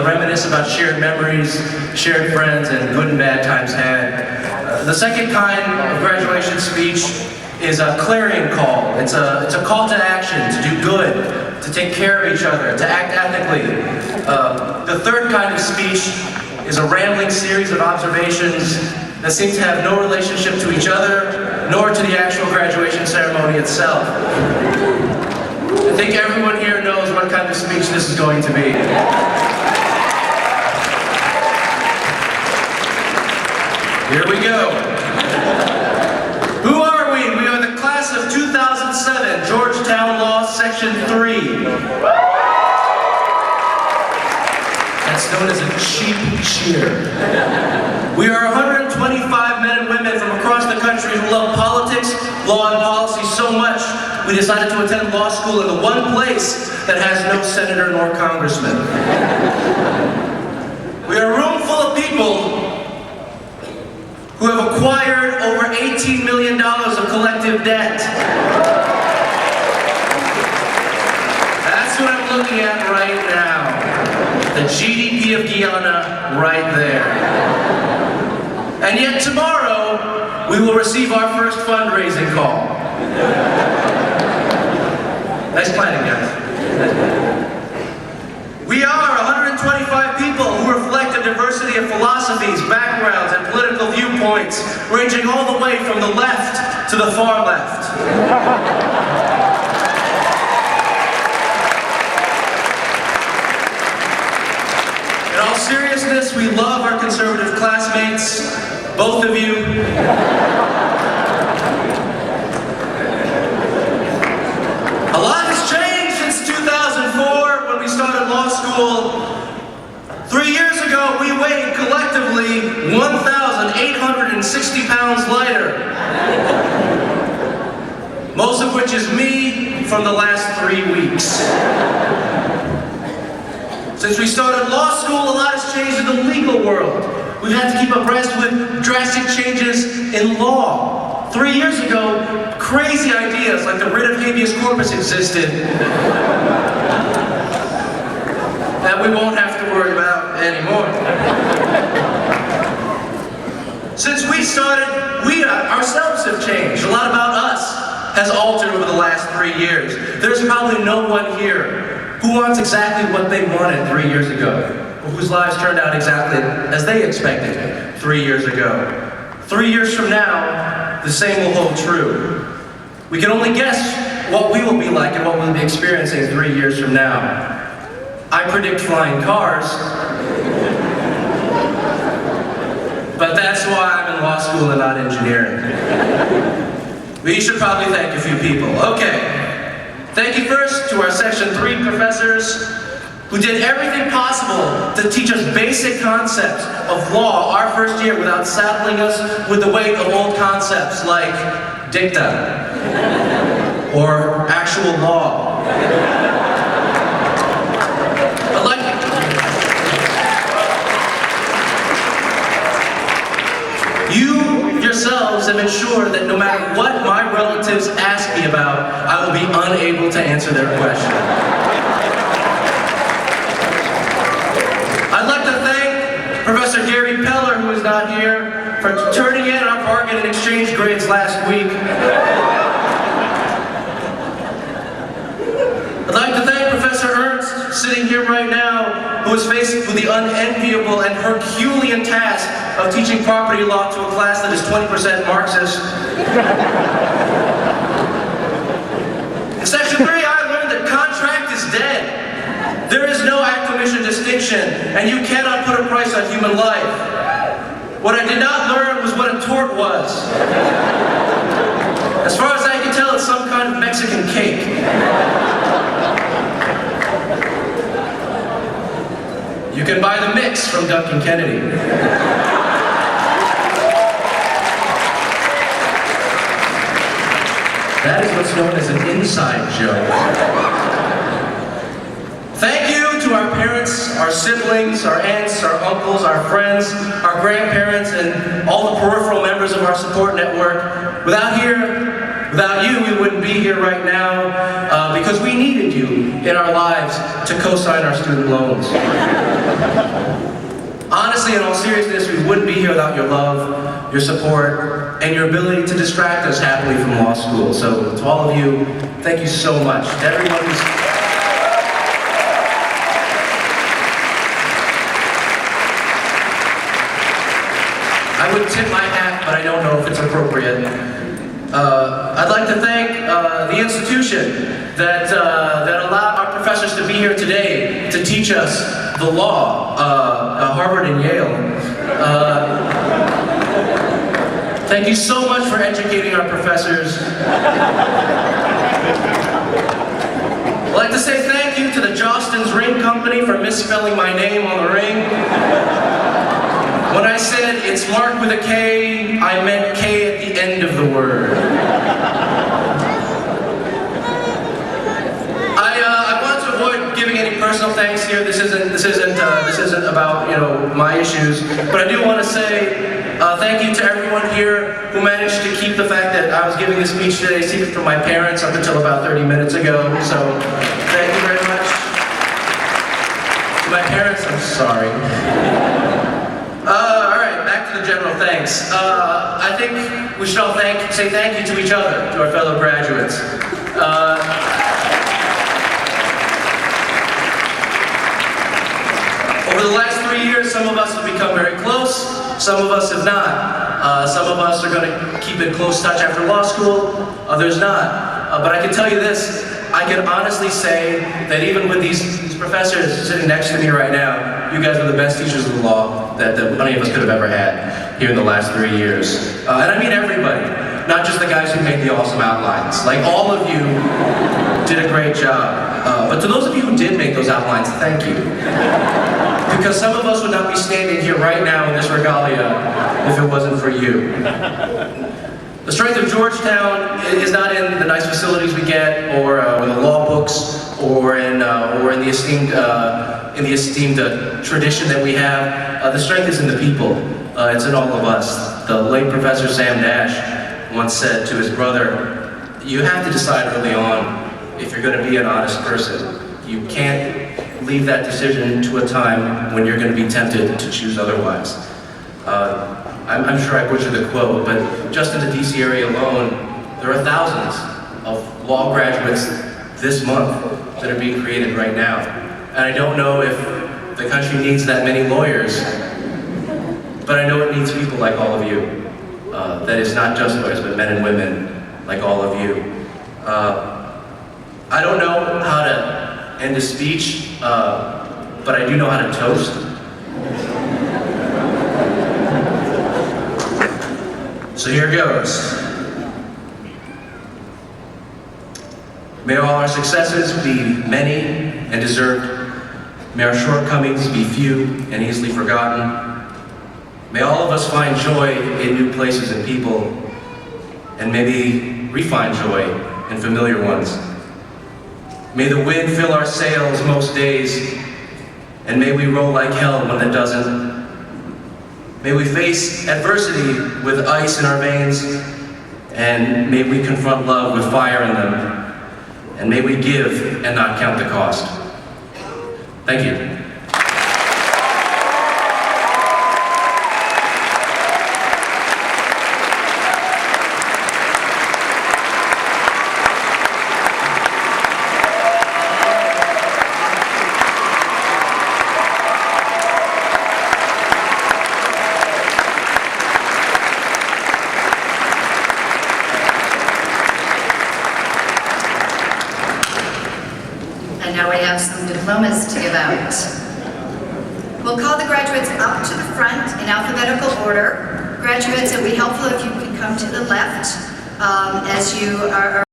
reminisce about shared memories, shared friends, and good and bad times had. The second kind of graduation speech is a clarion call. It's a call to action, to do good, to take care of each other, to act ethically. The third kind of speech is a rambling series of observations that seem to have no relationship to each other, nor to the actual graduation ceremony itself. I think everyone here knows what kind of speech this is going to be. Here we go. Who are we? We are the class of 2007, Georgetown Law, Section 3. That's known as a cheap cheer. We are 125 men and women from across the country who love politics, law, and policy so much, we decided to attend law school in the one place that has no senator nor congressman. We are a room full of people who have acquired over $18 million of collective debt. That's what I'm looking at right now. The GDP of Guyana right there. And yet tomorrow, we will receive our first fundraising call. Nice planning, guys. We are 125 people who reflect a diversity of philosophies, backgrounds, and political viewpoints, ranging all the way from the left to the far left. In all seriousness, we love our conservative classmates, both of you. A lot has changed since 2004 when we started law school. 3 years ago, we weighed collectively 1,860 pounds lighter. Most of which is me from the last 3 weeks. Since we started law school, a lot has changed in the legal world. We've had to keep abreast with drastic changes in law. 3 years ago, crazy ideas like the writ of habeas corpus existed that we won't have to worry about anymore. Since we started, we ourselves have changed. A lot about us has altered over the last 3 years. There's probably no one here who wants exactly what they wanted 3 years ago, or whose lives turned out exactly as they expected 3 years ago. 3 years from now, the same will hold true. We can only guess what we will be like and what we'll be experiencing 3 years from now. I predict flying cars, but that's why I'm in law school and not engineering. We should probably thank a few people. Okay. Thank you first to our Section 3 professors who did everything possible to teach us basic concepts of law our first year without saddling us with the weight of old concepts like dicta or actual law. You yourselves have ensured that no matter what my relatives ask me about, I will be unable to answer their question. I'd like to thank Professor Gary Peller, who is not here, for turning in our bargain and exchange grades last week. I'd like to thank Professor Ernst, sitting here right now, who is faced with the unenviable and Herculean task of teaching property law to a class that is 20% Marxist. In Section 3, I learned that contract is dead. There is no acquisition distinction, and you cannot put a price on human life. What I did not learn was what a tort was. As far as I can tell, it's some kind of Mexican cake. You can buy the mix from Duncan Kennedy. That is what's known as an inside joke. Thank you to our parents, our siblings, our aunts, our uncles, our friends, our grandparents, and all the peripheral members of our support network. Without you, we wouldn't be here right now because we needed you in our lives to co-sign our student loans. honestly, in all seriousness, we wouldn't be here without your love, your support, and your ability to distract us happily from law school. So to all of you, thank you so much. To everyone who's... I would tip my hat, but I don't know if it's appropriate. I'd like to thank the institution that allowed our professors to be here today to teach us the law, Harvard and Yale. Thank you so much for educating our professors. I'd like to say thank you to the Jostens Ring Company for misspelling my name on the ring. When I said it's Mark with a K, I meant K at the end of the word. I want to avoid giving any personal thanks here. This isn't about, you know, my issues. But I do want to say thank you to everyone here who managed to keep the fact that I was giving this speech today secret from my parents up until about 30 minutes ago. So thank you very much. To my parents, I'm sorry. All right, back to the general thanks. I think we should all say thank you to each other, to our fellow graduates. Over the last 3 years, some of us have become very close, some of us have not. Some of us are going to keep in close touch after law school, others not. But I can tell you this, I can honestly say that even with these professors sitting next to me right now, you guys are the best teachers of the law that any of us could have ever had here in the last 3 years. And I mean everybody, not just the guys who made the awesome outlines. Like, all of you did a great job. But to those of you who did make those outlines, thank you. Because some of us would not be standing here right now in this regalia if it wasn't for you. The strength of Georgetown is not in the nice facilities we get, or in the law books, or in the esteemed tradition that we have. The strength is in the people. It's in all of us. The late Professor Sam Dash once said to his brother, "You have to decide early on if you're going to be an honest person. You can't leave that decision to a time when you're going to be tempted to choose otherwise." I'm sure I butchered the quote, but just in the DC area alone, there are thousands of law graduates this month that are being created right now. And I don't know if the country needs that many lawyers, but I know it needs people like all of you. That is not just lawyers, but men and women like all of you. I don't know how to end a speech, but I do know how to toast. So here goes. May all our successes be many and deserved. May our shortcomings be few and easily forgotten. May all of us find joy in new places and people, and maybe re-find joy in familiar ones. May the wind fill our sails most days, and may we roll like hell when it doesn't. May we face adversity with ice in our veins, and may we confront love with fire in them. And may we give and not count the cost. Thank you. And now we have some diplomas to give out. We'll call the graduates up to the front in alphabetical order. Graduates, it would be helpful if you could come to the left as you are